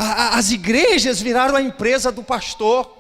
As igrejas viraram a empresa do pastor.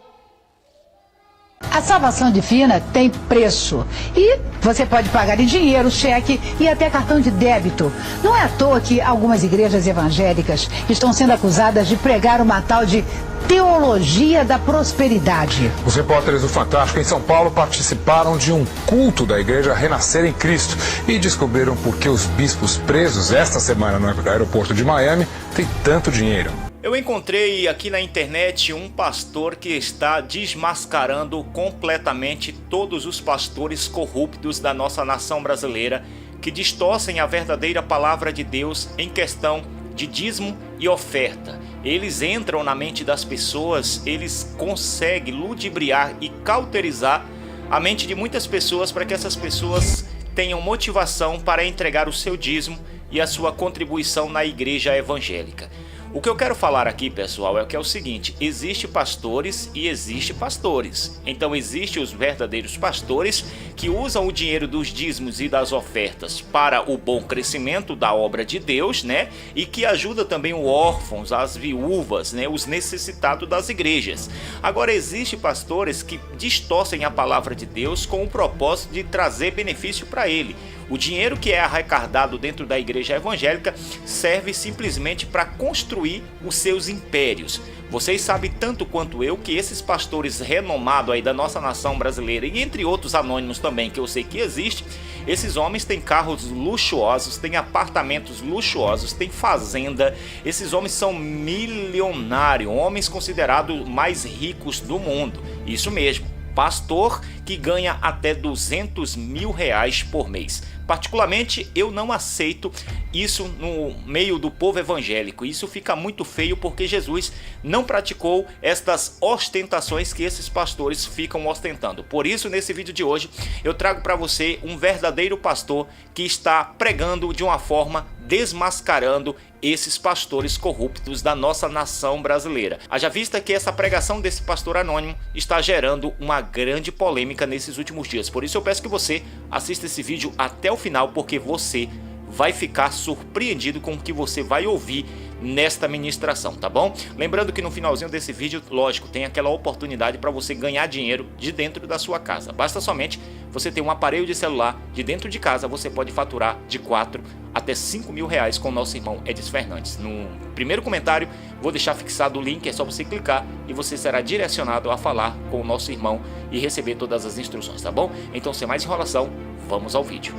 A salvação divina tem preço e você pode pagar em dinheiro, cheque e até cartão de débito. Não é à toa que algumas igrejas evangélicas estão sendo acusadas de pregar uma tal de teologia da prosperidade. Os repórteres do Fantástico em São Paulo participaram de um culto da igreja Renascer em Cristo e descobriram por que os bispos presos esta semana no aeroporto de Miami têm tanto dinheiro. Eu encontrei aqui na internet um pastor que está desmascarando completamente todos os pastores corruptos da nossa nação brasileira que distorcem a verdadeira palavra de Deus em questão de dízimo e oferta. Eles entram na mente das pessoas, eles conseguem ludibriar e cauterizar a mente de muitas pessoas para que essas pessoas tenham motivação para entregar o seu dízimo e a sua contribuição na igreja evangélica. O que eu quero falar aqui, pessoal, é o seguinte: existe pastores e existe pastores. Então existem os verdadeiros pastores que usam o dinheiro dos dízimos e das ofertas para o bom crescimento da obra de Deus, né? E que ajuda também os órfãos, as viúvas, né? Os necessitados das igrejas. Agora existem pastores que distorcem a palavra de Deus com o propósito de trazer benefício para ele. O dinheiro que é arrecadado dentro da igreja evangélica serve simplesmente para construir os seus impérios. Vocês sabem tanto quanto eu que esses pastores renomados aí da nossa nação brasileira e entre outros anônimos também que eu sei que existe, esses homens têm carros luxuosos, têm apartamentos luxuosos, têm fazenda. Esses homens são milionários, homens considerados mais ricos do mundo. Isso mesmo, pastor que ganha até 200 mil reais por mês. Particularmente, eu não aceito isso no meio do povo evangélico. Isso fica muito feio porque Jesus não praticou estas ostentações que esses pastores ficam ostentando. Por isso, nesse vídeo de hoje, eu trago para você um verdadeiro pastor que está pregando de uma forma desmascarando esses pastores corruptos da nossa nação brasileira. Haja vista que essa pregação desse pastor anônimo está gerando uma grande polêmica nesses últimos dias. Por isso eu peço que você assista esse vídeo até o final, porque você vai ficar surpreendido com o que você vai ouvir nesta ministração, tá bom? Lembrando que no finalzinho desse vídeo, lógico, tem aquela oportunidade para você ganhar dinheiro de dentro da sua casa. Basta somente você ter um aparelho de celular de dentro de casa, você pode faturar de 4 até 5 mil reais com o nosso irmão Edson Fernandes. No primeiro comentário, vou deixar fixado o link, é só você clicar e você será direcionado a falar com o nosso irmão e receber todas as instruções, tá bom? Então, sem mais enrolação, vamos ao vídeo.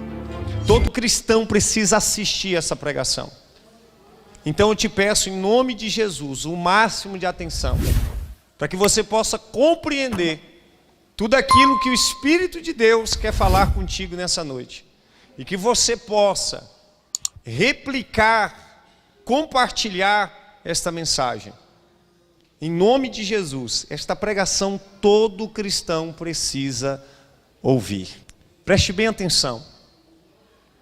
Todo cristão precisa assistir essa pregação. Então eu te peço em nome de Jesus o máximo de atenção, para que você possa compreender tudo aquilo que o Espírito de Deus quer falar contigo nessa noite. E que você possa replicar, compartilhar esta mensagem. Em nome de Jesus, esta pregação todo cristão precisa ouvir. Preste bem atenção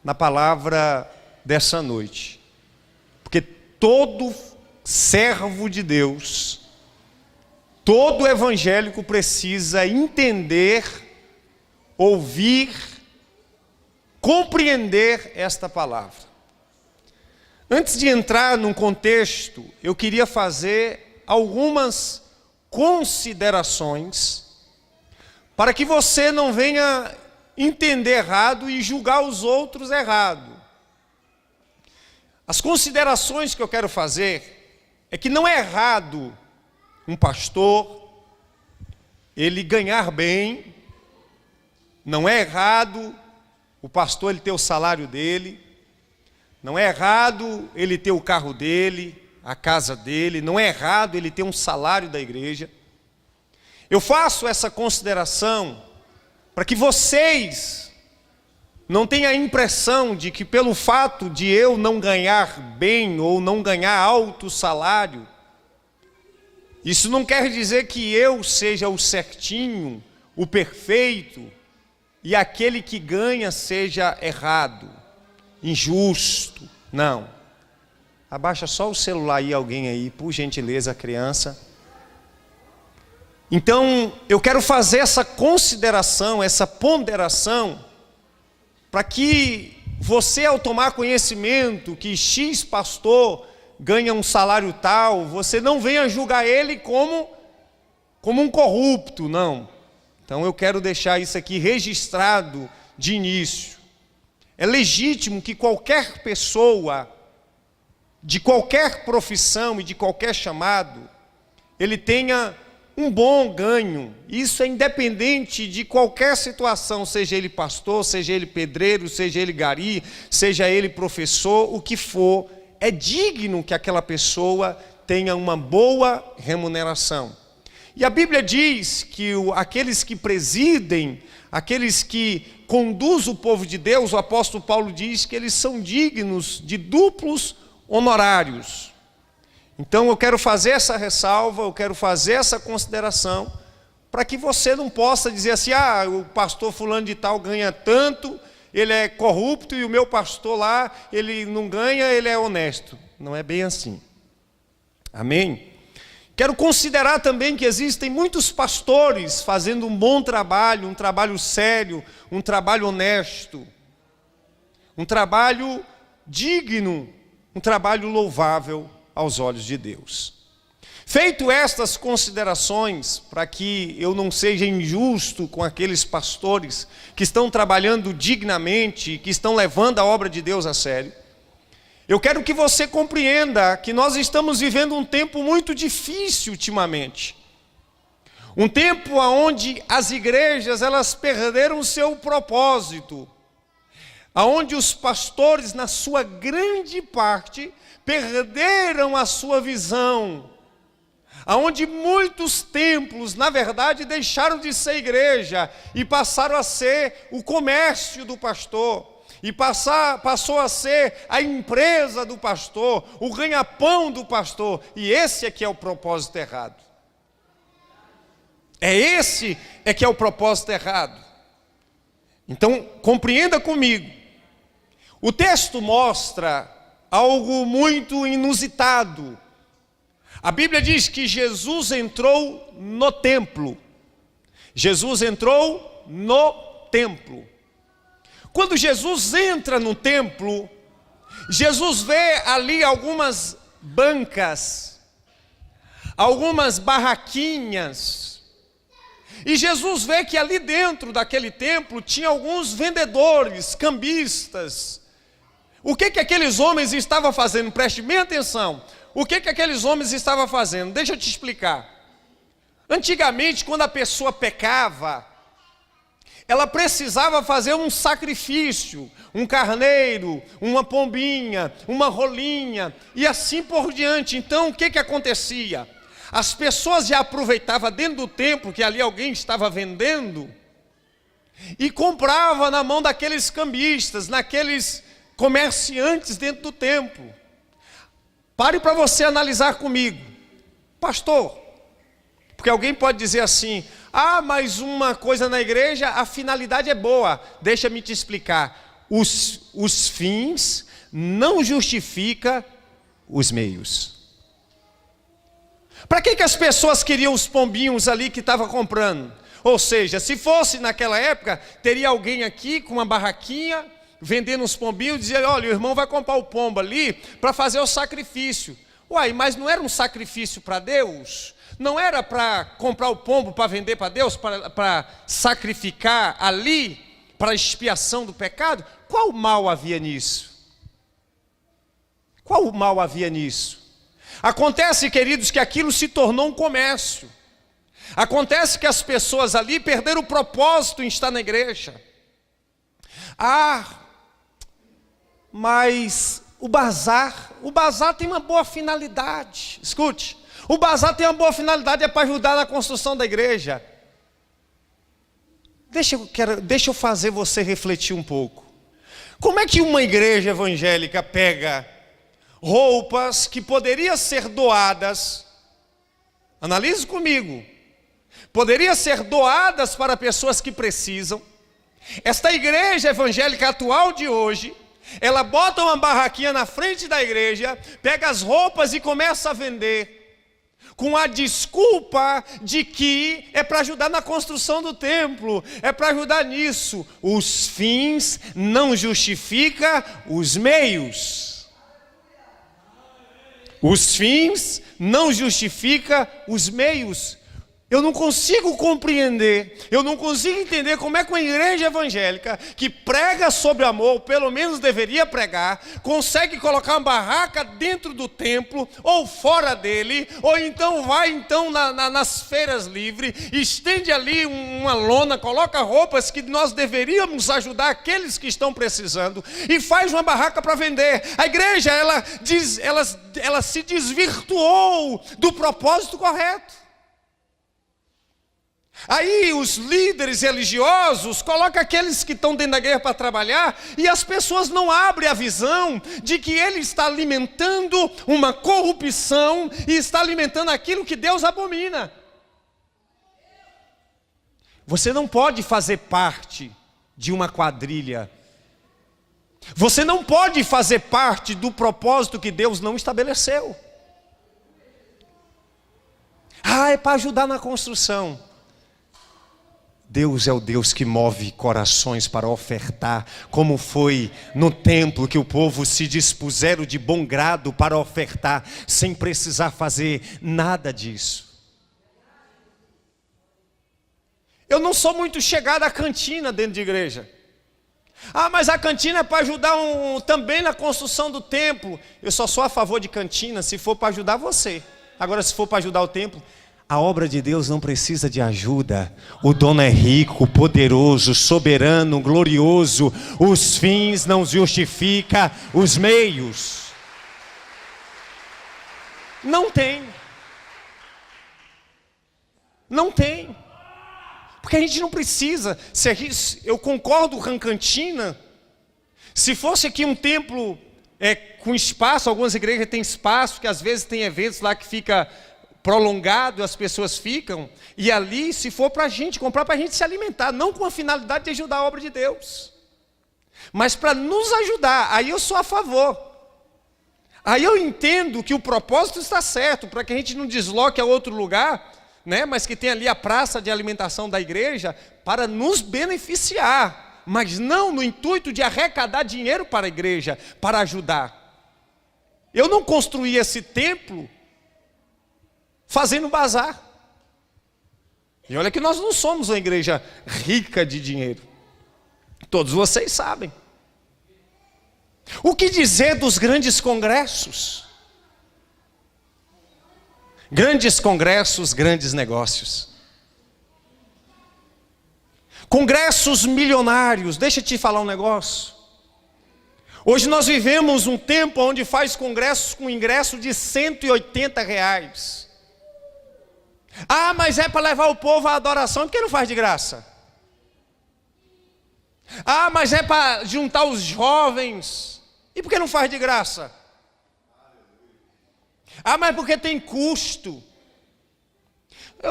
na palavra dessa noite, porque todo servo de Deus, todo evangélico precisa entender, ouvir, compreender esta palavra. Antes de entrar num contexto, eu queria fazer algumas considerações para que você não venha entender errado e julgar os outros errado. As considerações que eu quero fazer é que não é errado um pastor ele ganhar bem, não é errado o pastor ele ter o salário dele, não é errado ele ter o carro dele, a casa dele, não é errado ele ter um salário da igreja. Eu faço essa consideração para que vocês não tenham a impressão de que pelo fato de eu não ganhar bem ou não ganhar alto salário, isso não quer dizer que eu seja o certinho, o perfeito, e aquele que ganha seja errado, injusto. Não. Abaixa só o celular aí, alguém aí, por gentileza, criança. Então, eu quero fazer essa consideração, essa ponderação, para que você, ao tomar conhecimento que X pastor ganha um salário tal, você não venha julgar ele como um corrupto, não. Então eu quero deixar isso aqui registrado de início. É legítimo que qualquer pessoa, de qualquer profissão e de qualquer chamado, ele tenha um bom ganho. Isso é independente de qualquer situação, seja ele pastor, seja ele pedreiro, seja ele gari, seja ele professor, o que for, é digno que aquela pessoa tenha uma boa remuneração. E a Bíblia diz que aqueles que presidem, aqueles que conduzem o povo de Deus, o apóstolo Paulo diz que eles são dignos de duplos honorários. Então eu quero fazer essa ressalva, eu quero fazer essa consideração, para que você não possa dizer assim, o pastor fulano de tal ganha tanto, ele é corrupto, e o meu pastor lá, ele não ganha, ele é honesto. Não é bem assim. Amém? Quero considerar também que existem muitos pastores fazendo um bom trabalho, um trabalho sério, um trabalho honesto, um trabalho digno, um trabalho louvável aos olhos de Deus. Feito estas considerações, para que eu não seja injusto com aqueles pastores que estão trabalhando dignamente, que estão levando a obra de Deus a sério, eu quero que você compreenda que nós estamos vivendo um tempo muito difícil ultimamente. Um tempo onde as igrejas elas perderam o seu propósito, onde os pastores, na sua grande parte, perderam a sua visão, onde muitos templos, na verdade, deixaram de ser igreja e passaram a ser o comércio do pastor, e passou a ser a empresa do pastor, o ganha-pão do pastor, e esse é que é o propósito errado. Esse que é o propósito errado. Então, compreenda comigo. O texto mostra algo muito inusitado. A Bíblia diz que Jesus entrou no templo. Jesus entrou no templo. Quando Jesus entra no templo, Jesus vê ali algumas bancas, algumas barraquinhas, e Jesus vê que ali dentro daquele templo tinha alguns vendedores, cambistas. O que aqueles homens estavam fazendo? Preste bem atenção. O que aqueles homens estavam fazendo? Deixa eu te explicar. Antigamente, quando a pessoa pecava, ela precisava fazer um sacrifício, um carneiro, uma pombinha, uma rolinha, e assim por diante. Então, o que acontecia? As pessoas já aproveitavam dentro do templo, que ali alguém estava vendendo, e comprava na mão daqueles cambistas, naqueles comerciantes dentro do templo. Pare para você analisar comigo. Pastor, porque alguém pode dizer assim, mas uma coisa na igreja, a finalidade é boa. Deixa-me te explicar. Os fins não justificam os meios. Para que as pessoas queriam os pombinhos ali que estavam comprando? Ou seja, se fosse naquela época, teria alguém aqui com uma barraquinha, vendendo uns pombinhos, dizia, olha, o irmão vai comprar o pombo ali para fazer o sacrifício. Mas não era um sacrifício para Deus? Não era para comprar o pombo para vender para Deus, para sacrificar ali, para expiação do pecado? Qual mal havia nisso? Qual mal havia nisso? Acontece, queridos, que aquilo se tornou um comércio. Acontece que as pessoas ali perderam o propósito em estar na igreja. Mas o bazar tem uma boa finalidade. Escute, o bazar tem uma boa finalidade, é para ajudar na construção da igreja. Deixa eu fazer você refletir um pouco. Como é que uma igreja evangélica pega roupas que poderiam ser doadas, analise comigo, poderiam ser doadas para pessoas que precisam. Esta igreja evangélica atual de hoje, ela bota uma barraquinha na frente da igreja, pega as roupas e começa a vender, com a desculpa de que é para ajudar na construção do templo, é para ajudar nisso. Os fins não justificam os meios. Os fins não justificam os meios. Eu não consigo compreender, eu não consigo entender como é que uma igreja evangélica que prega sobre amor, ou pelo menos deveria pregar, consegue colocar uma barraca dentro do templo, ou fora dele, ou então vai nas feiras livres, estende ali uma lona, coloca roupas que nós deveríamos ajudar aqueles que estão precisando, e faz uma barraca para vender. A igreja, ela se desvirtuou do propósito correto. Aí os líderes religiosos colocam aqueles que estão dentro da igreja para trabalhar, e as pessoas não abrem a visão de que ele está alimentando uma corrupção e está alimentando aquilo que Deus abomina. Você não pode fazer parte de uma quadrilha. Você não pode fazer parte do propósito que Deus não estabeleceu. É para ajudar na construção. Deus é o Deus que move corações para ofertar, como foi no templo que o povo se dispuseram de bom grado para ofertar, sem precisar fazer nada disso. Eu não sou muito chegado à cantina dentro de igreja. Mas a cantina é para ajudar também na construção do templo. Eu só sou a favor de cantina se for para ajudar você. Agora, se for para ajudar o templo, a obra de Deus não precisa de ajuda. O dono é rico, poderoso, soberano, glorioso. Os fins não justificam os meios. Não tem. Não tem. Porque a gente não precisa. Eu concordo com a cantina. Se fosse aqui um templo com espaço, algumas igrejas têm espaço, que às vezes tem eventos lá que fica prolongado, as pessoas ficam, e ali, se for para a gente comprar, para a gente se alimentar, não com a finalidade de ajudar a obra de Deus, mas para nos ajudar, aí eu sou a favor. Aí eu entendo que o propósito está certo, para que a gente não desloque a outro lugar, né, mas que tem ali a praça de alimentação da igreja, para nos beneficiar, mas não no intuito de arrecadar dinheiro para a igreja, para ajudar. Eu não construí esse templo fazendo bazar. E olha que nós não somos uma igreja rica de dinheiro. Todos vocês sabem. O que dizer dos grandes congressos? Grandes congressos, grandes negócios. Congressos milionários. Deixa eu te falar um negócio. Hoje nós vivemos um tempo onde faz congressos com ingresso de R$180. Mas é para levar o povo à adoração, por que não faz de graça? Mas é para juntar os jovens, e por que não faz de graça? Mas porque tem custo.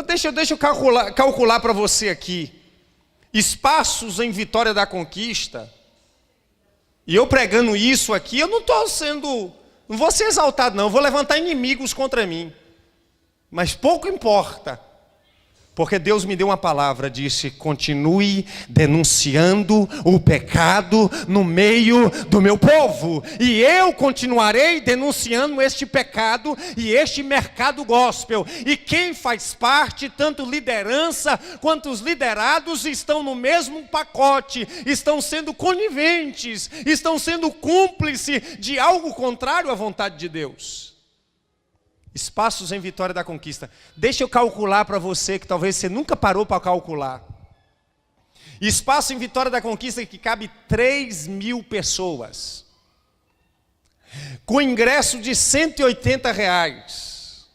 Deixa eu calcular para você aqui. Espaços em Vitória da Conquista, e eu pregando isso aqui, eu não vou ser exaltado não, vou levantar inimigos contra mim. Mas pouco importa, porque Deus me deu uma palavra, disse: continue denunciando o pecado no meio do meu povo, e eu continuarei denunciando este pecado e este mercado gospel, e quem faz parte, tanto liderança quanto os liderados, estão no mesmo pacote, estão sendo coniventes, estão sendo cúmplices de algo contrário à vontade de Deus. Espaços em Vitória da Conquista. Deixa eu calcular para você, que talvez você nunca parou para calcular. Espaço em Vitória da Conquista que cabe 3.000 pessoas. Com ingresso de R$180.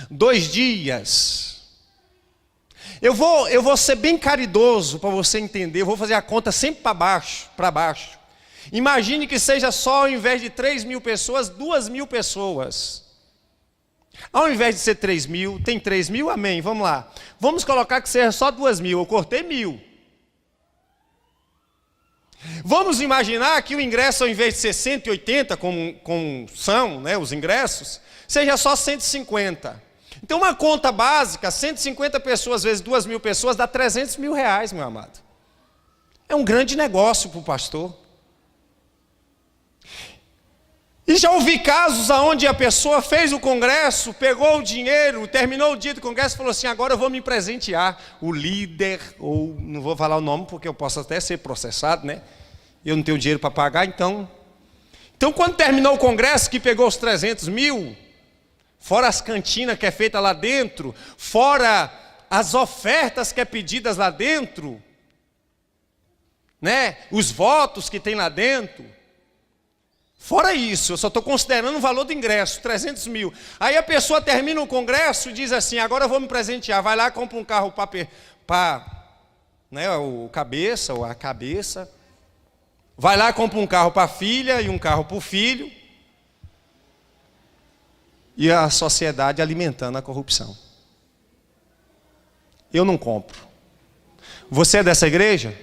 2 dias. Eu vou ser bem caridoso para você entender. Eu vou fazer a conta sempre para baixo. Imagine que seja só, ao invés de 3.000 pessoas, 2.000 pessoas. Ao invés de ser 3.000, tem 3.000, amém, vamos lá. Vamos colocar que seja só 2.000, eu cortei 1.000. Vamos imaginar que o ingresso, ao invés de ser 180, como são, né, os ingressos, seja só 150. Então uma conta básica, 150 pessoas vezes 2.000 pessoas, dá R$300 mil, meu amado. É um grande negócio para o pastor. E já ouvi casos onde a pessoa fez o congresso, pegou o dinheiro, terminou o dia do congresso e falou assim: agora eu vou me presentear. O líder, ou não vou falar o nome porque eu posso até ser processado, né? Eu não tenho dinheiro para pagar, então quando terminou o congresso, que pegou os 300 mil, fora as cantinas que é feita lá dentro, fora as ofertas que é pedidas lá dentro, né? Os votos que tem lá dentro, fora isso, eu só estou considerando o valor do ingresso, 300 mil. Aí a pessoa termina o congresso e diz assim: agora eu vou me presentear. Vai lá, compra um carro para né, o cabeça ou a cabeça. Vai lá, compra um carro para a filha e um carro para o filho. E a sociedade alimentando a corrupção. Eu não compro. Você é dessa igreja?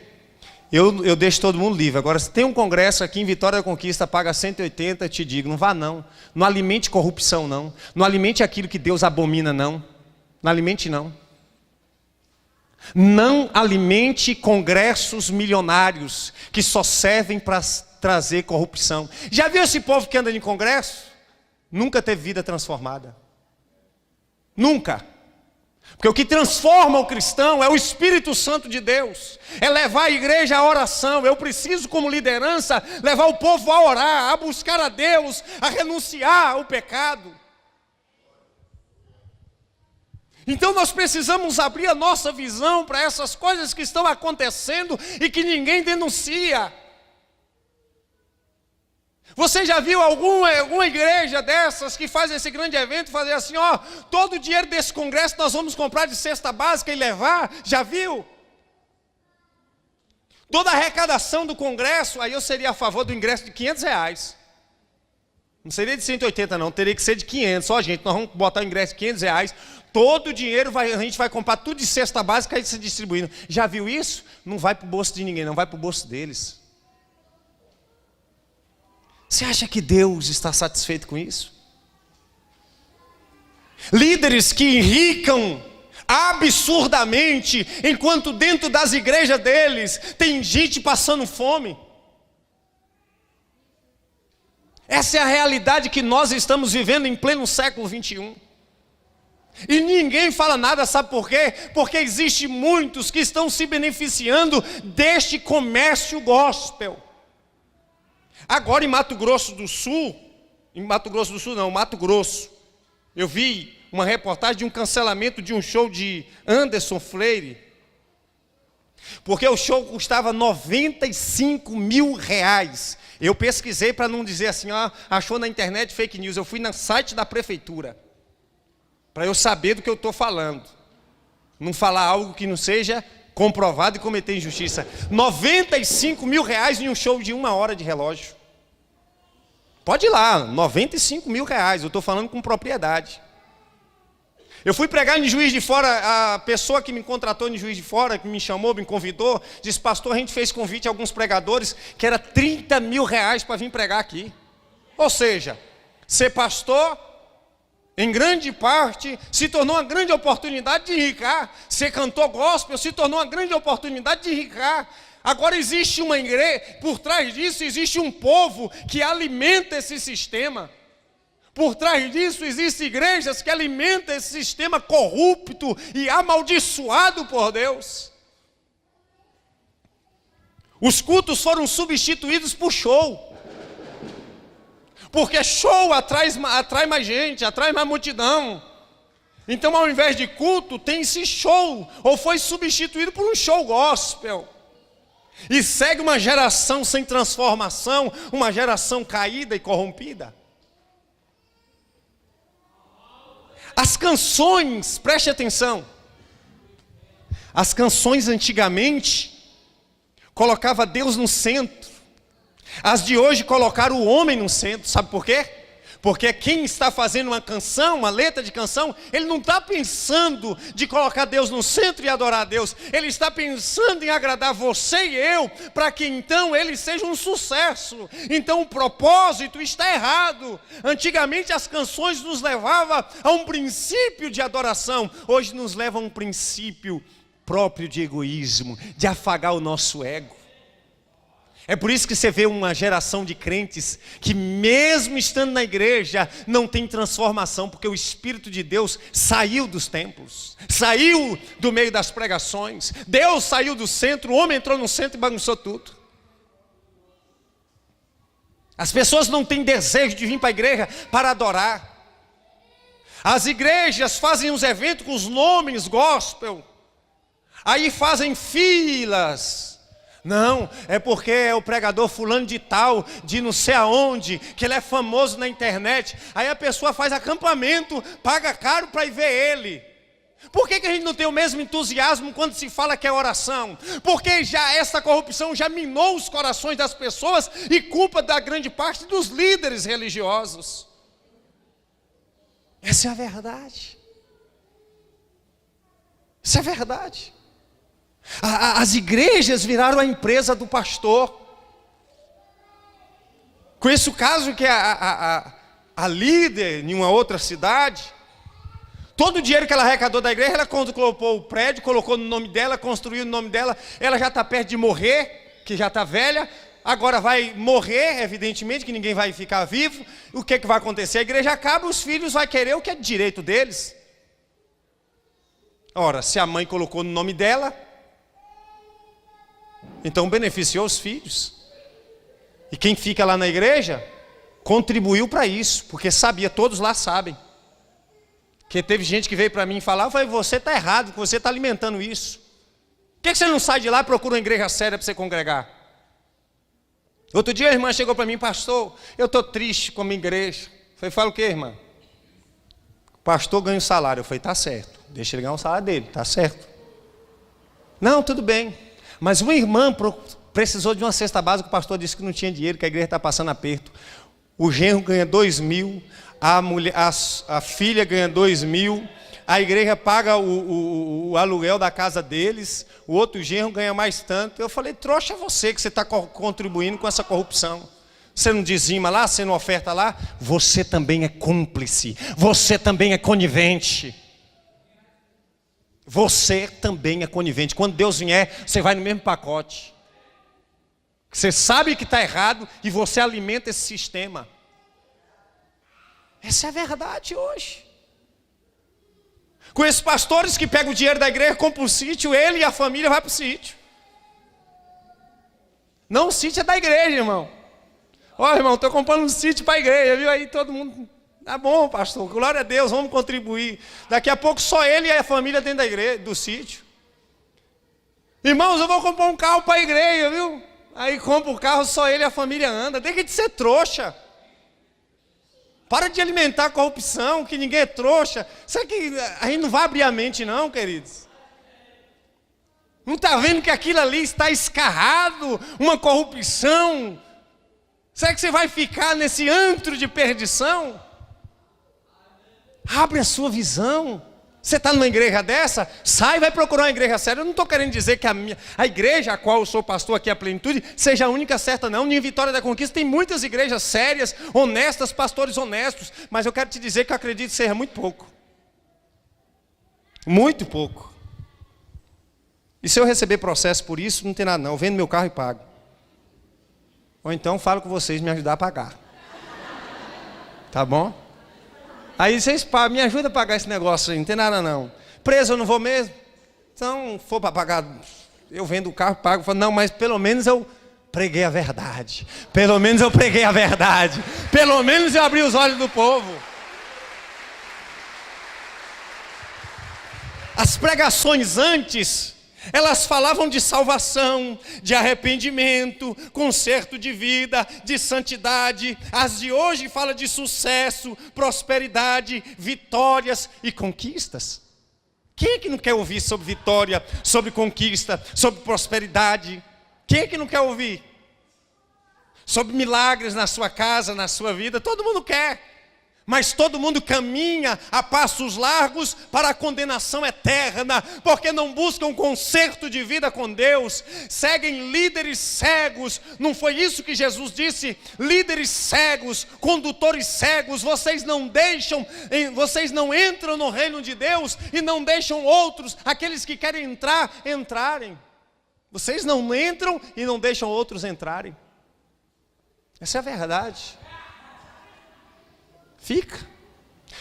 Eu deixo todo mundo livre. Agora, se tem um congresso aqui em Vitória da Conquista, paga 180, te digo, não vá não. Não alimente corrupção não. Não alimente aquilo que Deus abomina não. Não alimente não. Não alimente congressos milionários que só servem para trazer corrupção. Já viu esse povo que anda em congresso? Nunca teve vida transformada. Nunca. Porque o que transforma o cristão é o Espírito Santo de Deus. É levar a igreja à oração. Eu preciso, como liderança, levar o povo a orar, a buscar a Deus, a renunciar ao pecado. Então nós precisamos abrir a nossa visão para essas coisas que estão acontecendo e que ninguém denuncia. Você já viu alguma igreja dessas que faz esse grande evento, fazer assim, ó, todo o dinheiro desse congresso nós vamos comprar de cesta básica e levar? Já viu? Toda a arrecadação do congresso, aí eu seria a favor do ingresso de R$500. Não seria de 180 não, teria que ser de 500. Ó gente, nós vamos botar o ingresso de R$500, todo o dinheiro a gente vai comprar tudo de cesta básica e se distribuindo. Já viu isso? Não vai para o bolso de ninguém, não vai para o bolso deles. Você acha que Deus está satisfeito com isso? Líderes que enricam absurdamente, enquanto dentro das igrejas deles tem gente passando fome. Essa é a realidade que nós estamos vivendo em pleno século 21. E ninguém fala nada, sabe por quê? Porque existe muitos que estão se beneficiando deste comércio gospel. Agora em Mato Grosso do Sul, Mato Grosso, eu vi uma reportagem de um cancelamento de um show de Anderson Freire, porque o show custava R$95 mil. Eu pesquisei para não dizer assim, ó, achou na internet fake news, eu fui no site da prefeitura, para eu saber do que eu estou falando, não falar algo que não seja comprovado e cometer injustiça. R$95 mil em um show de 1 hora de relógio. Pode ir lá, R$95 mil, eu estou falando com propriedade. Eu fui pregar em Juiz de Fora, a pessoa que me contratou em Juiz de Fora, que me chamou, me convidou, disse: pastor, a gente fez convite a alguns pregadores, que era R$30 mil para vir pregar aqui. Ou seja, ser pastor, em grande parte, se tornou uma grande oportunidade de enricar. Ser cantor gospel se tornou uma grande oportunidade de enricar. Agora existe uma igreja, por trás disso existe um povo que alimenta esse sistema. Por trás disso existem igrejas que alimentam esse sistema corrupto e amaldiçoado por Deus. Os cultos foram substituídos por show. Porque show atrai mais gente, atrai mais multidão. Então, ao invés de culto, tem esse show, ou foi substituído por um show gospel. E segue uma geração sem transformação, uma geração caída e corrompida. As canções, preste atenção, as canções antigamente colocavam Deus no centro. As de hoje colocaram o homem no centro, sabe por quê? Porque quem está fazendo uma canção, uma letra de canção, ele não está pensando de colocar Deus no centro e adorar a Deus. Ele está pensando em agradar você e eu, para que então ele seja um sucesso. Então o propósito está errado. Antigamente as canções nos levavam a um princípio de adoração. Hoje nos levam a um princípio próprio de egoísmo, de afagar o nosso ego. É por isso que você vê uma geração de crentes que mesmo estando na igreja não tem transformação, porque o Espírito de Deus saiu dos templos, saiu do meio das pregações, Deus saiu do centro, o homem entrou no centro e bagunçou tudo. As pessoas não têm desejo de vir para a igreja para adorar. As igrejas fazem uns eventos com os nomes gospel, aí fazem filas. Não, é porque é o pregador fulano de tal, de não sei aonde, que ele é famoso na internet. Aí a pessoa faz acampamento, paga caro para ir ver ele. Por que a gente não tem o mesmo entusiasmo quando se fala que é oração? Porque já essa corrupção já minou os corações das pessoas e culpa da grande parte dos líderes religiosos. Essa é a verdade. Isso é verdade. As igrejas viraram a empresa do pastor. Conheço o caso que a líder em uma outra cidade, todo o dinheiro que ela arrecadou da igreja, ela colocou o prédio, colocou no nome dela, construiu no nome dela. Ela já está perto de morrer, que já está velha. Agora vai morrer, evidentemente, que ninguém vai ficar vivo. O que vai acontecer? A igreja acaba, os filhos vão querer o que é direito deles. Ora, se a mãe colocou no nome dela, então beneficiou os filhos. E quem fica lá na igreja contribuiu para isso, porque sabia, todos lá sabem. Que teve gente que veio para mim falar, eu falei, você está errado, você está alimentando isso. Por que você não sai de lá e procura uma igreja séria para você congregar? Outro dia a irmã chegou para mim, pastor, eu estou triste com a minha igreja. Eu falei, fala o que, irmã? O pastor ganha um salário. Eu falei, tá certo, deixa ele ganhar o salário dele, tá certo. Não, tudo bem. Mas uma irmã precisou de uma cesta básica, o pastor disse que não tinha dinheiro, que a igreja está passando aperto. O genro ganha 2.000, a filha ganha 2.000, a igreja paga o aluguel da casa deles, o outro genro ganha mais tanto. Eu falei, trouxa é você que você está contribuindo com essa corrupção. Você não dizima lá, você não oferta lá, você também é cúmplice, você também é conivente. Você também é conivente. Quando Deus vier, você vai no mesmo pacote. Você sabe que está errado e você alimenta esse sistema. Essa é a verdade hoje. Conheço pastores que pegam o dinheiro da igreja, compram um sítio, ele e a família vai para o sítio. Não, o sítio é da igreja, irmão. Ó, irmão, estou comprando um sítio para a igreja, viu? Aí todo mundo... Tá bom, pastor, glória a Deus, vamos contribuir. Daqui a pouco só ele e a família dentro da igreja, do sítio. Irmãos, eu vou comprar um carro para a igreja, viu? Aí compra o carro, só ele e a família anda. Deixa de ser trouxa. Para de alimentar a corrupção, que ninguém é trouxa. Será que a gente não vai abrir a mente não, queridos? Não está vendo que aquilo ali está escarrado, uma corrupção? Será que você vai ficar nesse antro de perdição? Abre a sua visão. Você está numa igreja dessa? Sai e vai procurar uma igreja séria. Eu não estou querendo dizer que a igreja a qual eu sou pastor aqui, a Plenitude, seja a única certa não. Em Vitória da Conquista tem muitas igrejas sérias, honestas, pastores honestos. Mas eu quero te dizer que eu acredito que seja muito pouco. Muito pouco. E se eu receber processo por isso, não tem nada não. Eu vendo meu carro e pago. Ou então falo com vocês me ajudar a pagar. Tá bom? Aí vocês pagam, me ajudam a pagar esse negócio aí, não tem nada não. Preso eu não vou mesmo? Então, for para pagar, eu vendo o carro, pago. Falo, não, mas pelo menos eu preguei a verdade. Pelo menos eu preguei a verdade. Pelo menos eu abri os olhos do povo. As pregações antes, elas falavam de salvação, de arrependimento, conserto de vida, de santidade. As de hoje falam de sucesso, prosperidade, vitórias e conquistas. Quem é que não quer ouvir sobre vitória, sobre conquista, sobre prosperidade? Quem é que não quer ouvir? Sobre milagres na sua casa, na sua vida, todo mundo quer. Mas todo mundo caminha a passos largos para a condenação eterna, porque não buscam conserto de vida com Deus, seguem líderes cegos. Não foi isso que Jesus disse? Líderes cegos, condutores cegos, vocês não entram no reino de Deus e não deixam outros, aqueles que querem entrar, entrarem. Vocês não entram e não deixam outros entrarem. Essa é a verdade.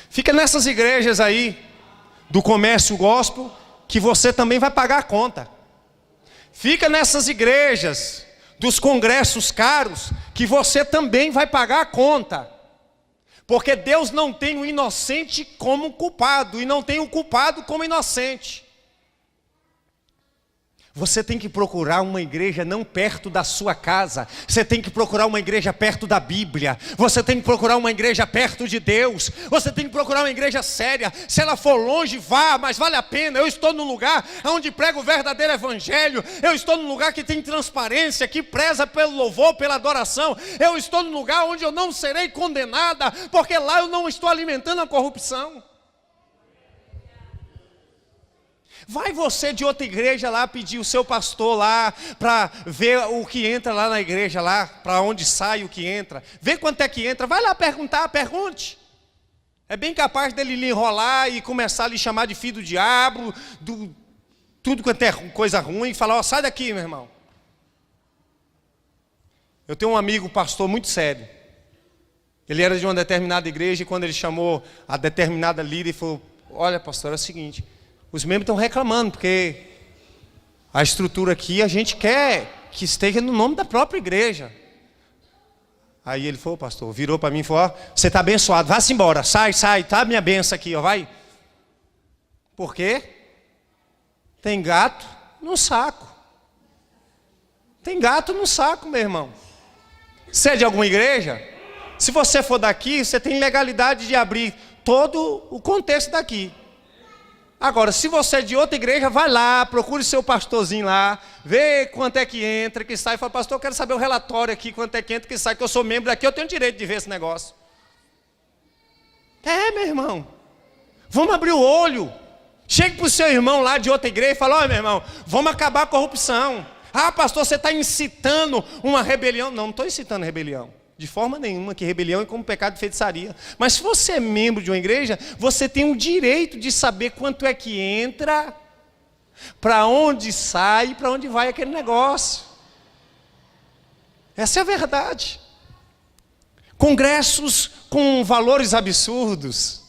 Fica nessas igrejas aí, do comércio gospel, que você também vai pagar a conta. Fica nessas igrejas, dos congressos caros, que você também vai pagar a conta. Porque Deus não tem o inocente como culpado, e não tem o culpado como inocente. Você tem que procurar uma igreja não perto da sua casa. Você tem que procurar uma igreja perto da Bíblia. Você tem que procurar uma igreja perto de Deus. Você tem que procurar uma igreja séria. Se ela for longe, vá, mas vale a pena. Eu estou num lugar onde prego o verdadeiro evangelho. Eu estou num lugar que tem transparência, que preza pelo louvor, pela adoração. Eu estou num lugar onde eu não serei condenada, porque lá eu não estou alimentando a corrupção. Vai você de outra igreja lá pedir o seu pastor lá para ver o que entra lá na igreja lá, para onde sai o que entra. Vê quanto é que entra, vai lá perguntar, pergunte. É bem capaz dele lhe enrolar e começar a lhe chamar de filho do diabo, tudo quanto é coisa ruim, e falar, ó, sai daqui, meu irmão. Eu tenho um amigo pastor muito sério. Ele era de uma determinada igreja e quando ele chamou a determinada líder, ele falou, olha pastor, é o seguinte, os membros estão reclamando, porque a estrutura aqui a gente quer que esteja no nome da própria igreja. Aí ele falou, pastor, virou para mim e falou, ó, você está abençoado, vá-se embora, sai, tá a minha benção aqui, ó, vai. Por quê? Tem gato no saco. Tem gato no saco, meu irmão. Você é de alguma igreja? Se você for daqui, você tem legalidade de abrir todo o contexto daqui. Agora, se você é de outra igreja, vai lá, procure seu pastorzinho lá, vê quanto é que entra, que sai. Fala, pastor, eu quero saber o relatório aqui, quanto é que entra, que sai, que eu sou membro daqui, eu tenho direito de ver esse negócio. É, meu irmão, vamos abrir o olho. Chegue para o seu irmão lá de outra igreja e fala, olha, meu irmão, vamos acabar a corrupção. Ah, pastor, você está incitando uma rebelião. Não estou incitando rebelião. De forma nenhuma, que rebelião é como pecado de feitiçaria. Mas se você é membro de uma igreja, você tem o direito de saber quanto é que entra, para onde sai, para onde vai aquele negócio. Essa é a verdade. Congressos com valores absurdos,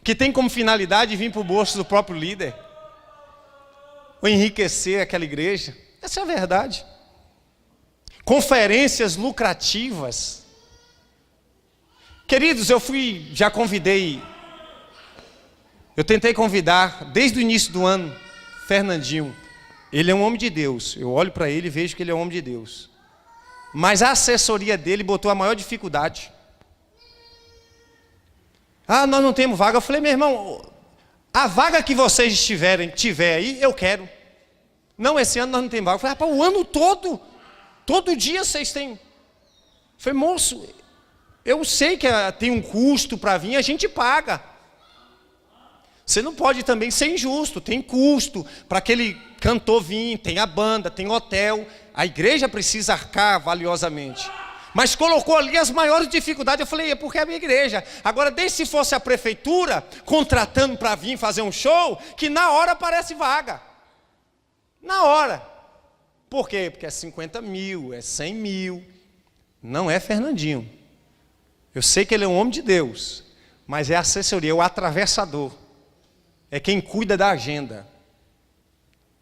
que tem como finalidade vir para o bolso do próprio líder, ou enriquecer aquela igreja. Essa é a verdade. Conferências lucrativas. Queridos, já convidei, eu tentei convidar, desde o início do ano, Fernandinho. Ele é um homem de Deus, eu olho para ele e vejo que ele é um homem de Deus. Mas a assessoria dele botou a maior dificuldade. Ah, nós não temos vaga. Eu falei, meu irmão, a vaga que vocês tiver aí, eu quero. Não, esse ano nós não temos vaga. Eu falei, rapaz, o ano todo... Todo dia vocês têm. Eu falei, moço, eu sei que tem um custo para vir, a gente paga. Você não pode também ser injusto, tem custo para aquele cantor vir, tem a banda, tem hotel. A igreja precisa arcar valiosamente. Mas colocou ali as maiores dificuldades. Eu falei, é porque é a minha igreja. Agora, desde se fosse a prefeitura contratando para vir fazer um show, que na hora aparece vaga. Na hora. Por quê? Porque é 50 mil, é 100 mil. Não é Fernandinho. Eu sei que ele é um homem de Deus, mas é a assessoria, é o atravessador. É quem cuida da agenda.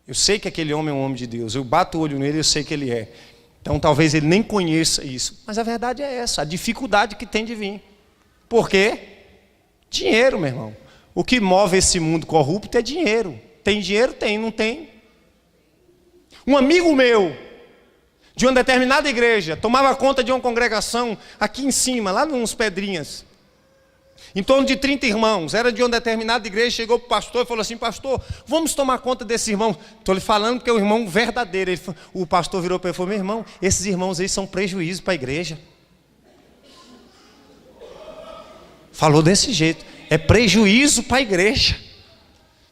Eu sei que aquele homem é um homem de Deus. Eu bato o olho nele e eu sei que ele é. Então talvez ele nem conheça isso. Mas a verdade é essa, a dificuldade que tem de vir. Por quê? Dinheiro, meu irmão. O que move esse mundo corrupto é dinheiro. Tem dinheiro? Tem, não tem? Um amigo meu, de uma determinada igreja, tomava conta de uma congregação aqui em cima, lá nos Pedrinhas. Em torno de 30 irmãos, era de uma determinada igreja, chegou para o pastor e falou assim, pastor, vamos tomar conta desses irmãos. Estou lhe falando que é o irmão verdadeiro. O pastor virou para ele e falou, meu irmão, esses irmãos aí são prejuízo para a igreja. Falou desse jeito, é prejuízo para a igreja.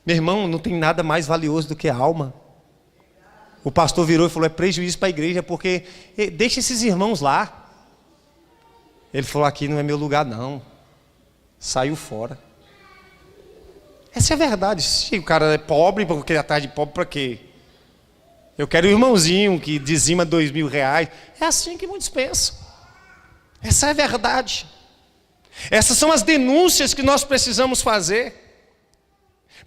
Meu irmão, não tem nada mais valioso do que a alma. O pastor virou e falou, é prejuízo para a igreja, porque deixa esses irmãos lá. Ele falou, aqui não é meu lugar não. Saiu fora. Essa é a verdade. Se o cara é pobre, porque ele é atrás de pobre para quê? Eu quero o irmãozinho que dizima R$2.000. É assim que muitos pensam. Essa é a verdade. Essas são as denúncias que nós precisamos fazer.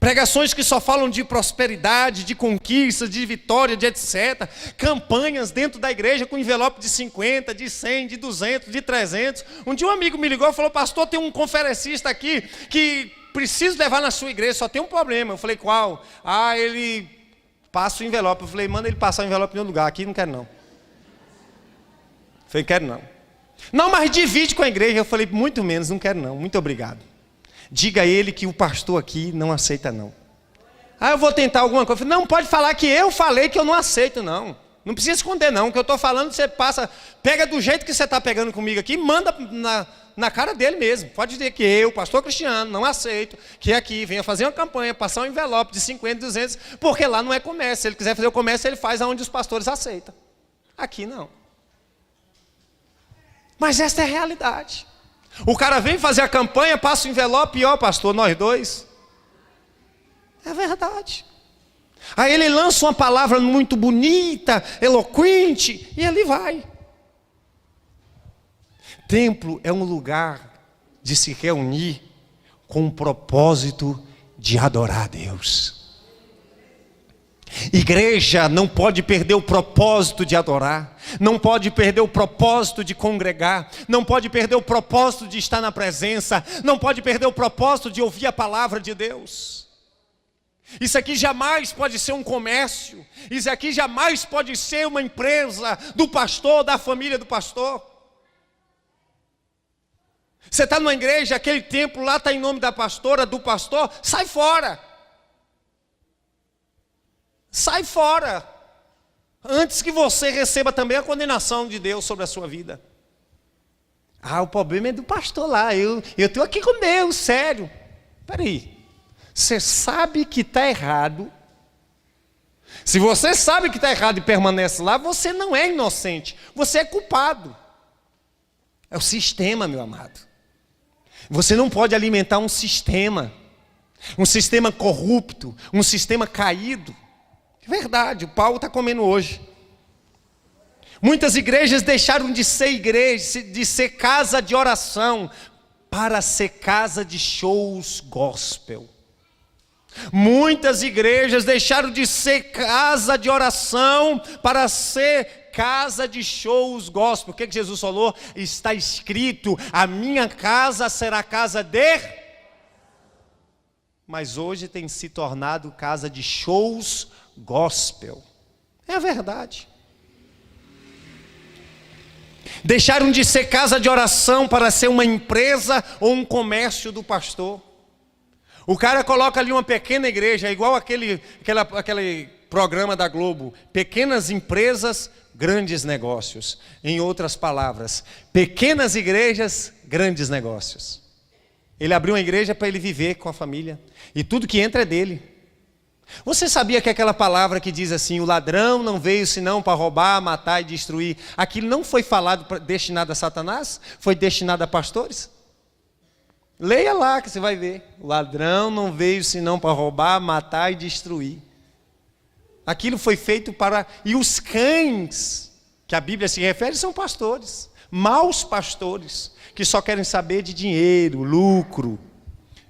Pregações que só falam de prosperidade, de conquista, de vitória, de etc. Campanhas dentro da igreja com envelope de 50, de 100, de 200, de 300. Um dia um amigo me ligou e falou: pastor, tem um conferencista aqui que preciso levar na sua igreja, só tem um problema. Eu falei: qual? Ele passa o envelope. Eu falei: manda ele passar o envelope em outro lugar, aqui não quero não. Eu falei: quero não. Não, mas divide com a igreja. Eu falei: muito menos, não quero não, muito obrigado. Diga a ele que o pastor aqui não aceita não. Eu vou tentar alguma coisa. Não, pode falar que eu falei que eu não aceito não. Não precisa esconder não, o que eu estou falando você passa, pega do jeito que você está pegando comigo aqui, manda na cara dele mesmo. Pode dizer que eu, pastor Cristiano, não aceito que aqui venha fazer uma campanha, passar um envelope de 50, 200, porque lá não é comércio. Se ele quiser fazer o comércio, ele faz aonde os pastores aceitam. Aqui não. Mas esta é a realidade. O cara vem fazer a campanha, passa o envelope e pastor, nós dois. É verdade. Aí ele lança uma palavra muito bonita, eloquente, e ele vai. Templo é um lugar de se reunir com o propósito de adorar a Deus. Igreja não pode perder o propósito de adorar, não pode perder o propósito de congregar, não pode perder o propósito de estar na presença, não pode perder o propósito de ouvir a palavra de Deus. Isso aqui jamais pode ser um comércio, isso aqui jamais pode ser uma empresa do pastor, da família do pastor. Você está numa igreja, aquele templo lá está em nome da pastora, do pastor, sai fora. Sai fora, antes que você receba também a condenação de Deus sobre a sua vida. O problema é do pastor lá, eu estou aqui com Deus, sério. Espera aí, você sabe que está errado. Se você sabe que está errado e permanece lá, você não é inocente, você é culpado. É o sistema, meu amado. Você não pode alimentar um sistema corrupto, um sistema caído. Verdade, o pau está comendo hoje. Muitas igrejas deixaram de ser igreja, de ser casa de oração, para ser casa de shows gospel. Muitas igrejas deixaram de ser casa de oração para ser casa de shows gospel. O que Jesus falou? Está escrito: a minha casa será casa de... Mas hoje tem se tornado casa de shows gospel. É a verdade. Deixaram de ser casa de oração para ser uma empresa ou um comércio do pastor. O cara coloca ali uma pequena igreja, igual aquele programa da Globo, pequenas empresas, grandes negócios. Em outras palavras, pequenas igrejas, grandes negócios. Ele abriu uma igreja para ele viver com a família, e tudo que entra é dele. Você sabia que aquela palavra que diz assim: o ladrão não veio senão para roubar, matar e destruir, aquilo não foi falado destinado a Satanás? Foi destinado a pastores? Leia lá que você vai ver. O ladrão não veio senão para roubar, matar e destruir. Aquilo foi feito para... E os cães que a Bíblia se refere são pastores, maus pastores, que só querem saber de dinheiro, lucro.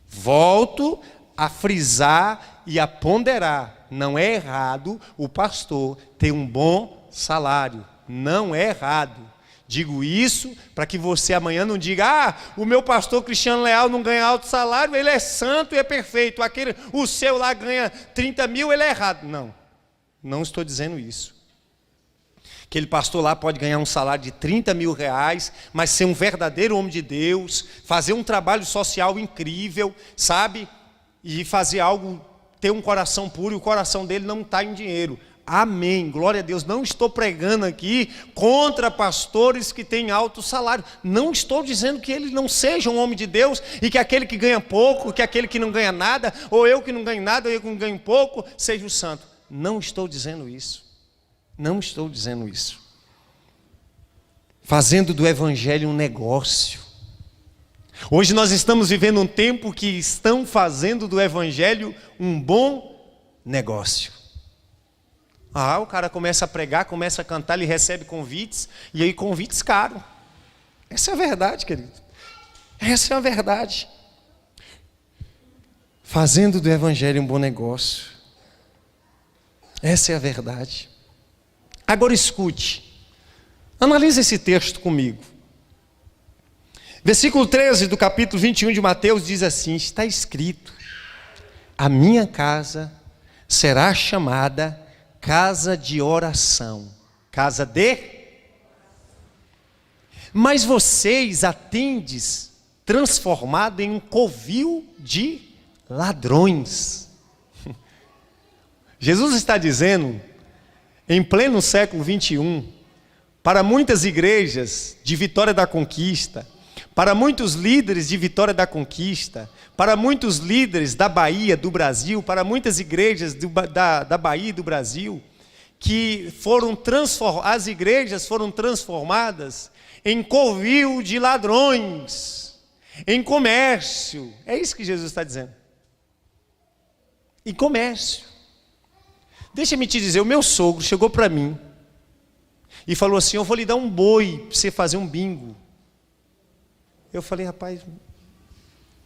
Volto a frisar e a ponderar: não é errado o pastor ter um bom salário, não é errado. Digo isso para que você amanhã não diga: o meu pastor Cristiano Leal não ganha alto salário, ele é santo e é perfeito, o seu lá ganha 30 mil, ele é errado. Não estou dizendo isso. Aquele pastor lá pode ganhar um salário de 30 mil reais, mas ser um verdadeiro homem de Deus, fazer um trabalho social incrível, sabe? E fazer algo, ter um coração puro, e o coração dele não está em dinheiro. Amém, glória a Deus. Não estou pregando aqui contra pastores que têm alto salário. Não estou dizendo que ele não seja um homem de Deus, e que aquele que ganha pouco, que aquele que não ganha nada, ou eu que não ganho nada, ou eu que não ganho pouco, seja o santo. Não estou dizendo isso. Não estou dizendo isso. Fazendo do evangelho um negócio. Hoje nós estamos vivendo um tempo que estão fazendo do evangelho um bom negócio. O cara começa a pregar, começa a cantar, ele recebe convites, e aí convites caros. Essa é a verdade, querido. Essa é a verdade. Fazendo do evangelho um bom negócio. Essa é a verdade. Agora escute. Analise esse texto comigo. Versículo 13 do capítulo 21 de Mateus diz assim: está escrito: a minha casa será chamada casa de oração. Casa de? Mas vocês a tendes transformado em um covil de ladrões. Jesus está dizendo, em pleno século 21, para muitas igrejas de Vitória da Conquista, para muitos líderes de Vitória da Conquista, para muitos líderes da Bahia, do Brasil, para muitas igrejas da Bahia e do Brasil, que as igrejas foram transformadas em covil de ladrões, em comércio. É isso que Jesus está dizendo. Em comércio. Deixa-me te dizer, o meu sogro chegou para mim e falou assim: eu vou lhe dar um boi para você fazer um bingo. Eu falei: rapaz,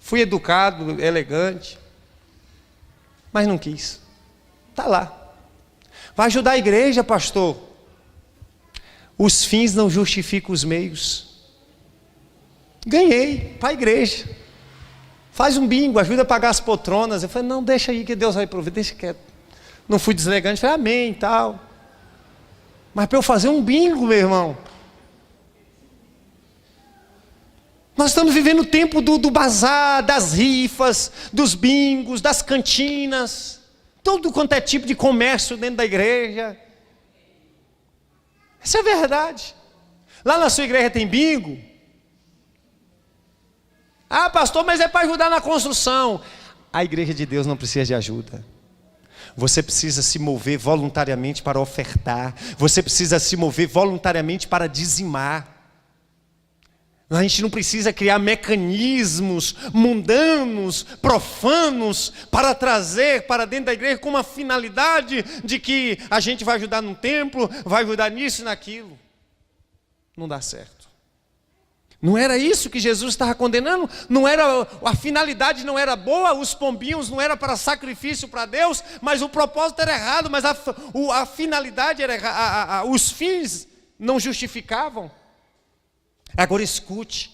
fui educado, elegante, mas não quis. Está lá. Vai ajudar a igreja, pastor. Os fins não justificam os meios. Ganhei para a igreja. Faz um bingo, ajuda a pagar as poltronas. Eu falei: não, deixa aí que Deus vai prover, deixa quieto. Não fui deselegante, falei amém e tal. Mas para eu fazer um bingo, meu irmão, nós estamos vivendo o tempo do bazar, das rifas, dos bingos, das cantinas, todo quanto é tipo de comércio dentro da igreja. Essa é a verdade. Lá na sua igreja tem bingo? Pastor, mas é para ajudar na construção. A igreja de Deus não precisa de ajuda. Você precisa se mover voluntariamente para ofertar. Você precisa se mover voluntariamente para dizimar. A gente não precisa criar mecanismos mundanos, profanos, para trazer para dentro da igreja com uma finalidade de que a gente vai ajudar num templo, vai ajudar nisso e naquilo. Não dá certo. Não era isso que Jesus estava condenando, não era, a finalidade não era boa, os pombinhos não era para sacrifício para Deus, mas o propósito era errado, mas a finalidade era errada, os fins não justificavam. Agora escute,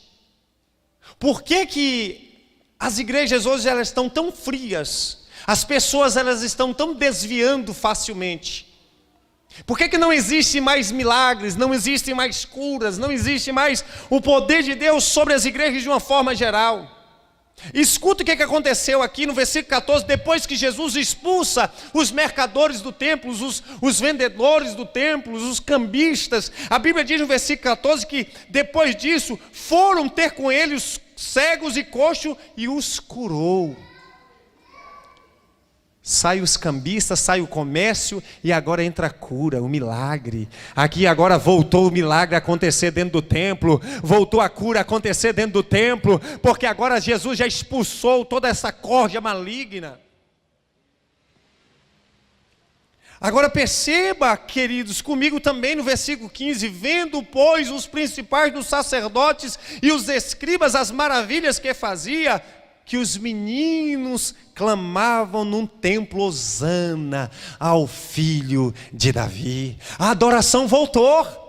por que as igrejas hoje elas estão tão frias, as pessoas elas estão tão desviando facilmente? Por que não existe mais milagres, não existem mais curas, não existe mais o poder de Deus sobre as igrejas de uma forma geral? Escuta o que aconteceu aqui no versículo 14, depois que Jesus expulsa os mercadores do templo, os vendedores do templo, os cambistas. A Bíblia diz no versículo 14 que depois disso foram ter com ele os cegos e coxos e os curou. Sai os cambistas, sai o comércio e agora entra a cura, o milagre. Aqui agora voltou o milagre a acontecer dentro do templo, voltou a cura a acontecer dentro do templo, porque agora Jesus já expulsou toda essa corja maligna. Agora perceba, queridos, comigo também no versículo 15, vendo, pois, os principais dos sacerdotes e os escribas as maravilhas que fazia, que os meninos clamavam num templo: Hosana ao filho de Davi. A adoração voltou.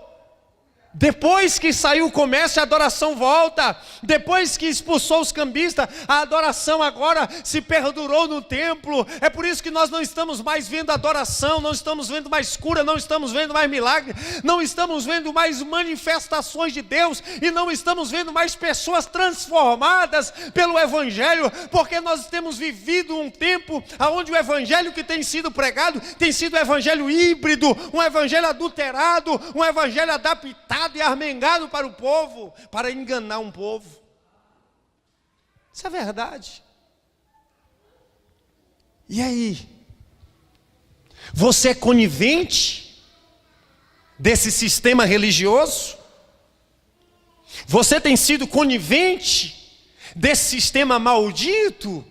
Depois que saiu o comércio, a adoração volta. Depois que expulsou os cambistas, a adoração agora se perdurou no templo. É por isso que nós não estamos mais vendo adoração, não estamos vendo mais cura, não estamos vendo mais milagre, não estamos vendo mais manifestações de Deus, e não estamos vendo mais pessoas transformadas pelo Evangelho, porque nós temos vivido um tempo onde o Evangelho que tem sido pregado tem sido um Evangelho híbrido, um Evangelho adulterado, um Evangelho adaptado e armengado para o povo, para enganar um povo. Isso é verdade. E aí? Você é conivente desse sistema religioso? Você tem sido conivente desse sistema maldito?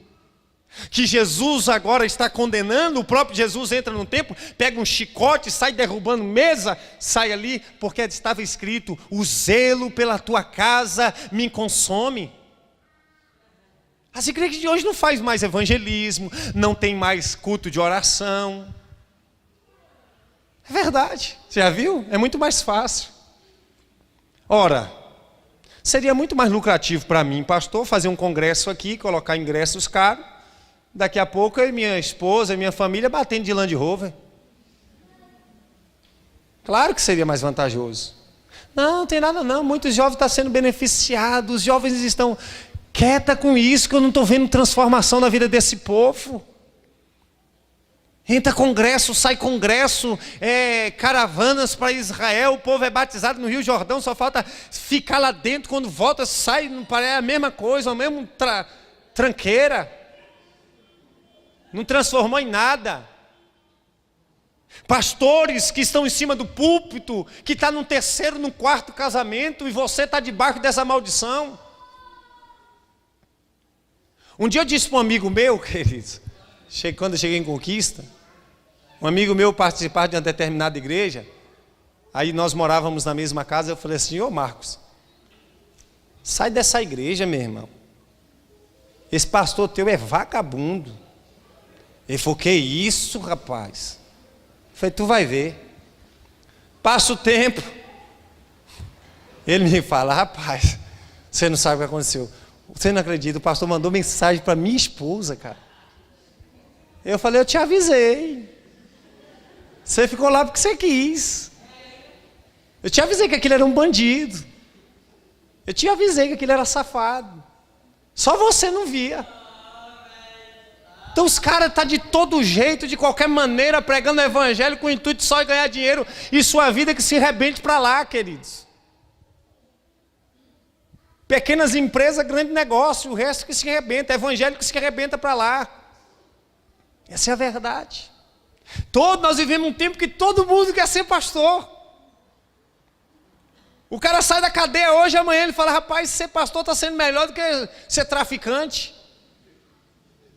que Jesus agora está condenando. O próprio Jesus entra no templo, pega um chicote, sai derrubando mesa, sai ali, porque estava escrito: o zelo pela tua casa me consome. As igrejas de hoje não fazem mais evangelismo, não tem mais culto de oração. É verdade, você já viu? É muito mais fácil. Ora, seria muito mais lucrativo para mim, pastor, fazer um congresso aqui, colocar ingressos caros. Daqui a pouco eu e minha esposa, minha família batendo de Land Rover. Claro que seria mais vantajoso. Não tem nada não, muitos jovens estão sendo beneficiados, os jovens estão quieta com isso, que eu não estou vendo transformação na vida desse povo. Entra congresso, sai congresso, caravanas para Israel, o povo é batizado no Rio Jordão, só falta ficar lá dentro, quando volta, sai, não parece a mesma coisa, a mesma tranqueira. Não transformou em nada. Pastores que estão em cima do púlpito, que está no terceiro, no quarto casamento, e você está debaixo dessa maldição. Um dia eu disse para um amigo meu, queridos, quando eu cheguei em Conquista, um amigo meu participava de uma determinada igreja, aí nós morávamos na mesma casa, eu falei assim: ô Marcos, sai dessa igreja, meu irmão, esse pastor teu é vagabundo. Ele falou: que isso, rapaz? Eu falei: tu vai ver. Passa o tempo, ele me fala: rapaz, você não sabe o que aconteceu. Você não acredita, o pastor mandou mensagem para minha esposa, cara. Eu falei: eu te avisei. Você ficou lá porque você quis. Eu te avisei que aquilo era um bandido. Eu te avisei que aquilo era safado. Só você não via. Então os caras estão de todo jeito, de qualquer maneira, pregando o evangelho com o intuito só de ganhar dinheiro, e sua vida que se rebente para lá, queridos. Pequenas empresas, grande negócio, o resto que se rebenta, evangelho que se rebenta para lá. Essa é a verdade. Nós vivemos um tempo que todo mundo quer ser pastor. O cara sai da cadeia hoje, amanhã ele fala: rapaz, ser pastor está sendo melhor do que ser traficante,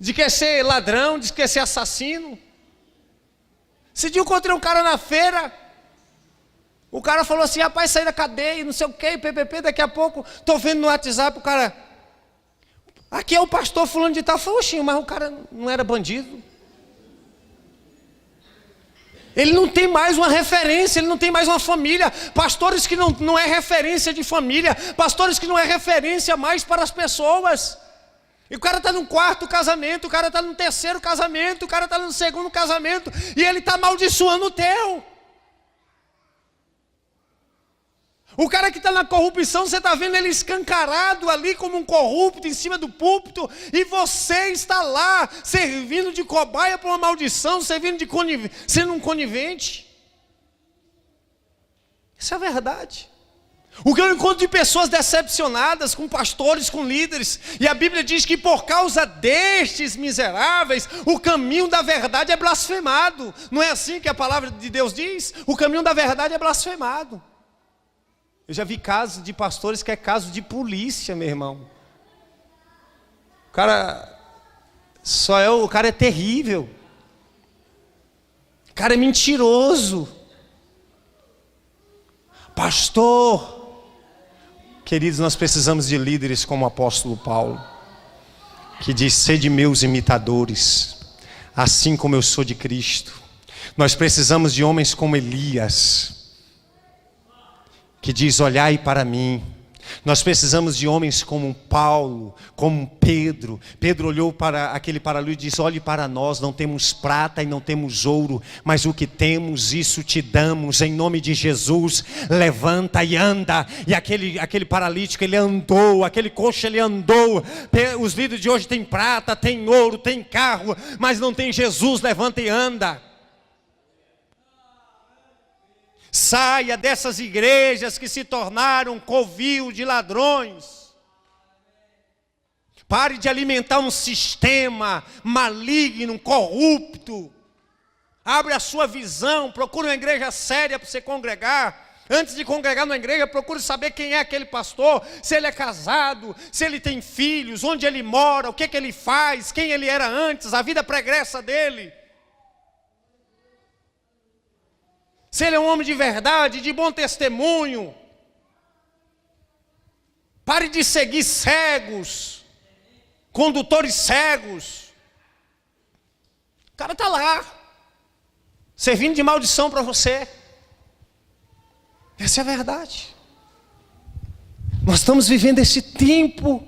de que ser ladrão, de que ser assassino. Esse dia eu encontrei um cara na feira, o cara falou assim: rapaz, saí da cadeia, não sei o que, PPP, daqui a pouco, estou vendo no WhatsApp, o cara, aqui é o pastor fulano de tal. Eu falei: oxinho, mas o cara não era bandido. Ele não tem mais uma referência, ele não tem mais uma família. Pastores que não é referência de família, pastores que não é referência mais para as pessoas. E o cara está no quarto casamento, o cara está no terceiro casamento, o cara está no segundo casamento, e ele está amaldiçoando o teu. O cara que está na corrupção, você está vendo ele escancarado ali como um corrupto em cima do púlpito, e você está lá servindo de cobaia para uma maldição, sendo um conivente. Isso é verdade. O que eu encontro de pessoas decepcionadas com pastores, com líderes, e a Bíblia diz que por causa destes miseráveis, o caminho da verdade é blasfemado. Não é assim que a palavra de Deus diz? O caminho da verdade é blasfemado. Eu já vi casos de pastores que é caso de polícia, meu irmão. O cara é terrível. O cara é mentiroso. Pastor, queridos, nós precisamos de líderes como o apóstolo Paulo, que diz: sede meus imitadores, assim como eu sou de Cristo. Nós precisamos de homens como Elias, que diz: olhai para mim. Nós precisamos de homens como Paulo, como Pedro. Pedro olhou para aquele paralítico e disse: olhe para nós, não temos prata e não temos ouro, mas o que temos, isso te damos, em nome de Jesus, levanta e anda. E aquele paralítico, ele andou, aquele coxo, ele andou. Os líderes de hoje têm prata, têm ouro, têm carro, mas não tem Jesus, levanta e anda. Saia dessas igrejas que se tornaram covil de ladrões. Pare de alimentar um sistema maligno, corrupto. Abre a sua visão, procure uma igreja séria para você congregar. Antes de congregar na igreja, procure saber quem é aquele pastor, se ele é casado, se ele tem filhos, onde ele mora, o que ele faz, quem ele era antes, a vida pregressa dele. Se ele é um homem de verdade, de bom testemunho. Pare de seguir cegos, condutores cegos. O cara está lá, servindo de maldição para você. Essa é a verdade. Nós estamos vivendo esse tempo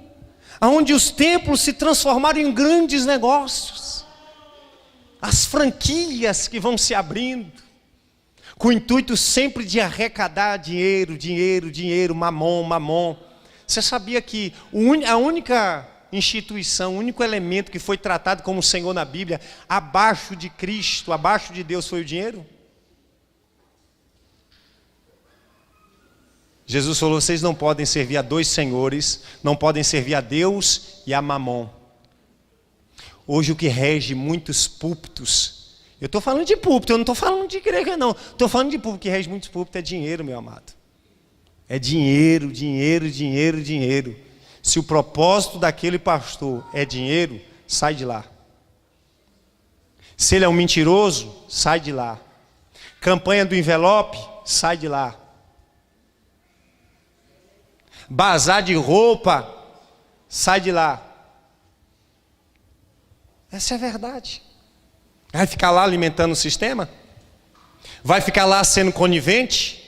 onde os templos se transformaram em grandes negócios. As franquias que vão se abrindo, com o intuito sempre de arrecadar dinheiro, dinheiro, dinheiro, mamon, mamon. Você sabia que a única instituição, o único elemento que foi tratado como Senhor na Bíblia, abaixo de Cristo, abaixo de Deus, foi o dinheiro? Jesus falou, vocês não podem servir a dois senhores, não podem servir a Deus e a mamon. Hoje o que rege muitos púlpitos, eu estou falando de púlpito, eu não estou falando de igreja não, estou falando de púlpito, o que rege muitos púlpitos é dinheiro, meu amado. É dinheiro, dinheiro, dinheiro, dinheiro. Se o propósito daquele pastor é dinheiro, sai de lá. Se ele é um mentiroso, sai de lá. Campanha do envelope, sai de lá. Bazar de roupa, sai de lá. Essa é a verdade. Vai ficar lá alimentando o sistema? Vai ficar lá sendo conivente?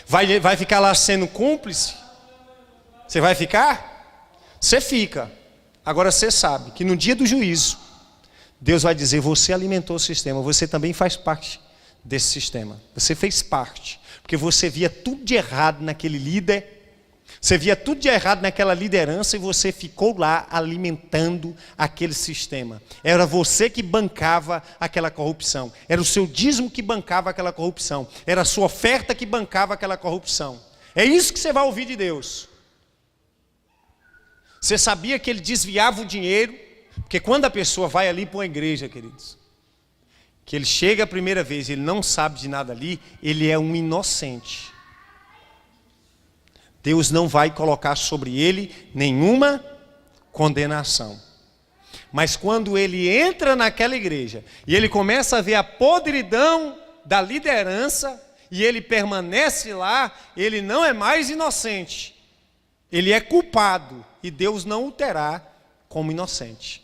Vai ficar lá sendo cúmplice? Você vai ficar? Você fica. Agora você sabe que no dia do juízo, Deus vai dizer, você alimentou o sistema, você também faz parte desse sistema. Você fez parte, porque você via tudo de errado naquele líder, você via tudo de errado naquela liderança e você ficou lá alimentando aquele sistema. Era você que bancava aquela corrupção. Era o seu dízimo que bancava aquela corrupção. Era a sua oferta que bancava aquela corrupção. É isso que você vai ouvir de Deus. Você sabia que ele desviava o dinheiro? Porque quando a pessoa vai ali para uma igreja, queridos, que ele chega a primeira vez, ele não sabe de nada ali, ele é um inocente. Deus não vai colocar sobre ele nenhuma condenação. Mas quando ele entra naquela igreja e ele começa a ver a podridão da liderança e ele permanece lá, ele não é mais inocente. Ele é culpado e Deus não o terá como inocente.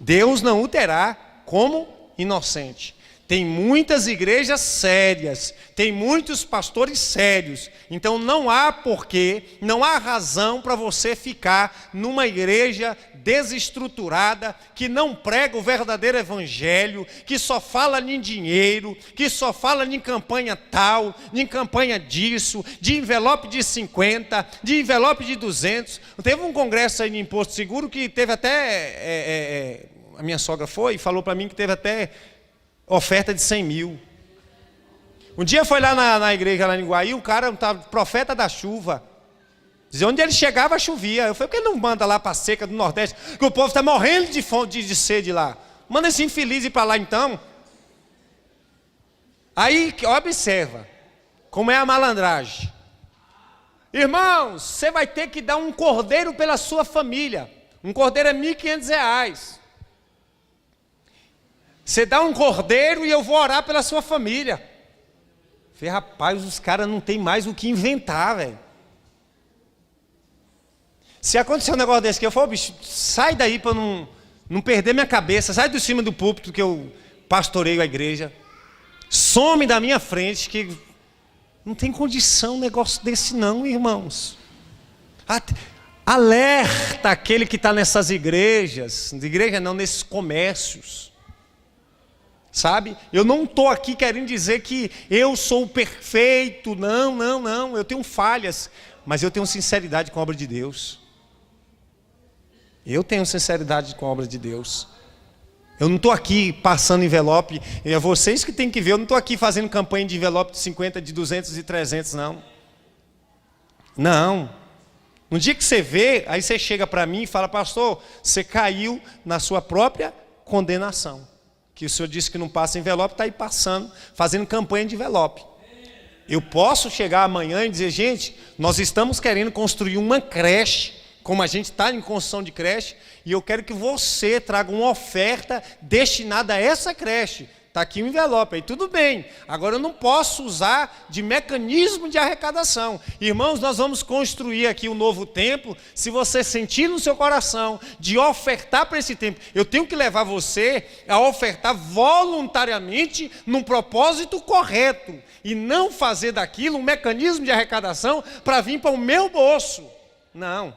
Deus não o terá como inocente. Tem muitas igrejas sérias, tem muitos pastores sérios, então não há porquê, não há razão para você ficar numa igreja desestruturada, que não prega o verdadeiro evangelho, que só fala em dinheiro, que só fala em campanha tal, em campanha disso, de envelope de 50, de envelope de 200. Teve um congresso aí no Imposto Seguro que teve até, a minha sogra foi e falou para mim que teve até oferta de 100 mil. Um dia foi lá na igreja lá em Guaí, um cara, profeta da chuva. Dizia, onde ele chegava chovia. Eu falei, por que ele não manda lá para a seca do Nordeste? Que o povo está morrendo de fome, de sede lá. Manda esse infeliz ir para lá então. Aí, observa, como é a malandragem. Irmãos, você vai ter que dar um cordeiro pela sua família. Um cordeiro é R$1.500. Você dá um cordeiro e eu vou orar pela sua família. Falei, rapaz, os caras não tem mais o que inventar, velho. Se acontecer um negócio desse que eu falo, bicho, sai daí para não perder minha cabeça, sai de cima do púlpito que eu pastoreio a igreja. Some da minha frente, que não tem condição um negócio desse não, irmãos. Alerta aquele que está nessas igrejas, igreja não, nesses comércios. Sabe? Eu não estou aqui querendo dizer que eu sou perfeito, não, eu tenho falhas, mas eu tenho sinceridade com a obra de Deus. Eu tenho sinceridade com a obra de Deus. Eu não estou aqui passando envelope, é vocês que têm que ver, eu não estou aqui fazendo campanha de envelope de 50, de 200 e 300, não. Não. No dia que você vê, aí você chega para mim e fala, pastor, você caiu na sua própria condenação. Que o senhor disse que não passa envelope, está aí passando, fazendo campanha de envelope. Eu posso chegar amanhã e dizer, gente, nós estamos querendo construir uma creche, como a gente está em construção de creche, e eu quero que você traga uma oferta destinada a essa creche. Está aqui o envelope, aí tudo bem. Agora eu não posso usar de mecanismo de arrecadação. Irmãos, nós vamos construir aqui um novo templo. Se você sentir no seu coração de ofertar para esse templo, eu tenho que levar você a ofertar voluntariamente num propósito correto. E não fazer daquilo um mecanismo de arrecadação para vir para o meu bolso. Não.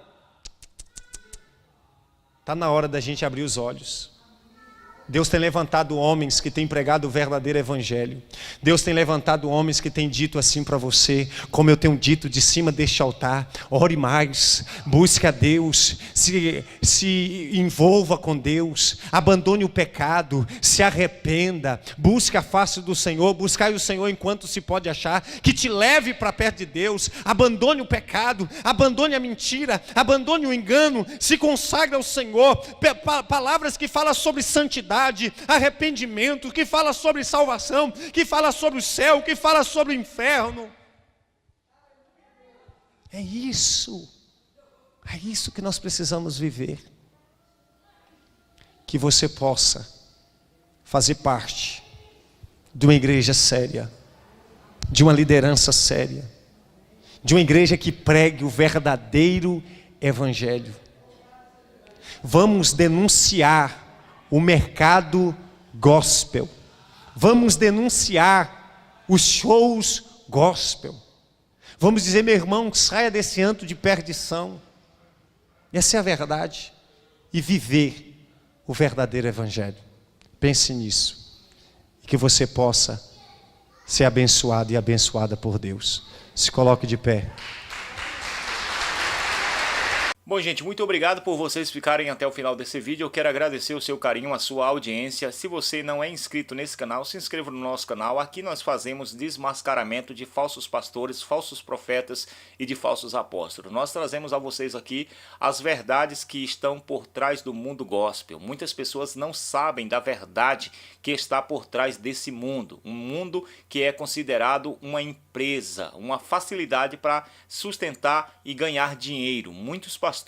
Está na hora da gente abrir os olhos. Deus tem levantado homens que têm pregado o verdadeiro evangelho. Deus tem levantado homens que têm dito assim para você, como eu tenho dito de cima deste altar: ore mais, busque a Deus, se envolva com Deus, abandone o pecado, se arrependa, busque a face do Senhor, buscai o Senhor enquanto se pode achar, que te leve para perto de Deus, abandone o pecado, abandone a mentira, abandone o engano, se consagre ao Senhor. Palavras que falam sobre santidade, arrependimento, que fala sobre salvação, que fala sobre o céu, que fala sobre o inferno. É isso que nós precisamos viver. Que você possa fazer parte de uma igreja séria, de uma liderança séria, de uma igreja que pregue o verdadeiro evangelho. Vamos denunciar o mercado gospel. Vamos denunciar os shows gospel. Vamos dizer, meu irmão, saia desse antro de perdição. Essa é a verdade. E viver o verdadeiro evangelho. Pense nisso. E que você possa ser abençoado e abençoada por Deus. Se coloque de pé. Bom, gente, muito obrigado por vocês ficarem até o final desse vídeo. Eu quero agradecer o seu carinho, a sua audiência. Se você não é inscrito nesse canal, se inscreva no nosso canal. Aqui nós fazemos desmascaramento de falsos pastores, falsos profetas e de falsos apóstolos. Nós trazemos a vocês aqui as verdades que estão por trás do mundo gospel. Muitas pessoas não sabem da verdade que está por trás desse mundo. Um mundo que é considerado uma empresa, uma facilidade para sustentar e ganhar dinheiro. Muitos pastores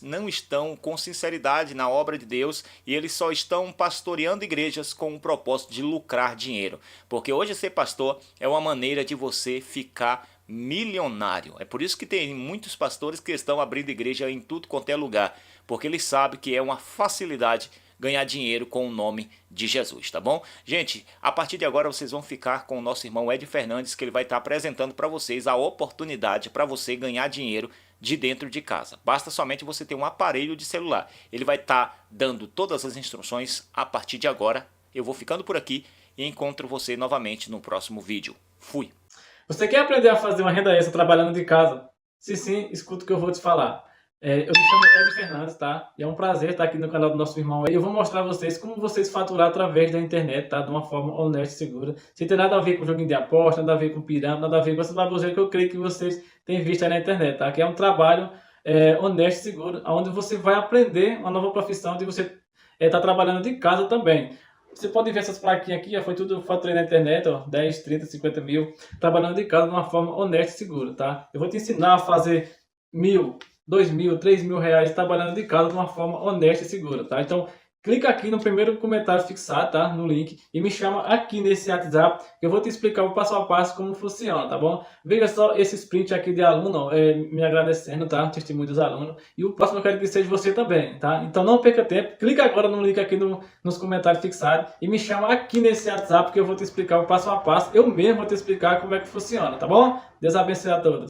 não estão com sinceridade na obra de Deus e eles só estão pastoreando igrejas com o propósito de lucrar dinheiro. Porque hoje ser pastor é uma maneira de você ficar milionário. É por isso que tem muitos pastores que estão abrindo igreja em tudo quanto é lugar, porque eles sabem que é uma facilidade ganhar dinheiro com o nome de Jesus, tá bom? Gente, a partir de agora vocês vão ficar com o nosso irmão Ed Fernandes, que ele vai estar apresentando para vocês a oportunidade para você ganhar dinheiro de dentro de casa. Basta somente você ter um aparelho de celular. Ele vai estar dando todas as instruções a partir de agora. Eu vou ficando por aqui e encontro você novamente no próximo vídeo. Fui! Você quer aprender a fazer uma renda extra trabalhando de casa? Se sim, escuta o que eu vou te falar. Eu me chamo Ed Fernandes, tá? E é um prazer estar aqui no canal do nosso irmão. E eu vou mostrar a vocês como vocês faturar através da internet, tá? De uma forma honesta e segura. Sem ter nada a ver com joguinho de aposta, nada a ver com pirâmide, nada a ver com essa baboseira que eu creio que vocês têm visto aí na internet, tá? Que é um trabalho honesto e seguro, onde você vai aprender uma nova profissão, de você estar trabalhando de casa também. Você pode ver essas plaquinhas aqui, foi tudo faturei na internet, ó, 10, 30, 50 mil, trabalhando de casa de uma forma honesta e segura, tá? Eu vou te ensinar a fazer 1.000, 2.000, 3.000 reais trabalhando de casa de uma forma honesta e segura, tá? Então, clica aqui no primeiro comentário fixado, tá? No link, e me chama aqui nesse WhatsApp, que eu vou te explicar o passo a passo como funciona, tá bom? Veja só esse sprint aqui de aluno, ó, me agradecendo, tá? Testemunho dos alunos. E o próximo eu quero que seja você também, tá? Então não perca tempo, clica agora no link aqui nos comentários fixados e me chama aqui nesse WhatsApp, que eu vou te explicar o passo a passo. Eu mesmo vou te explicar como é que funciona, tá bom? Deus abençoe a todos.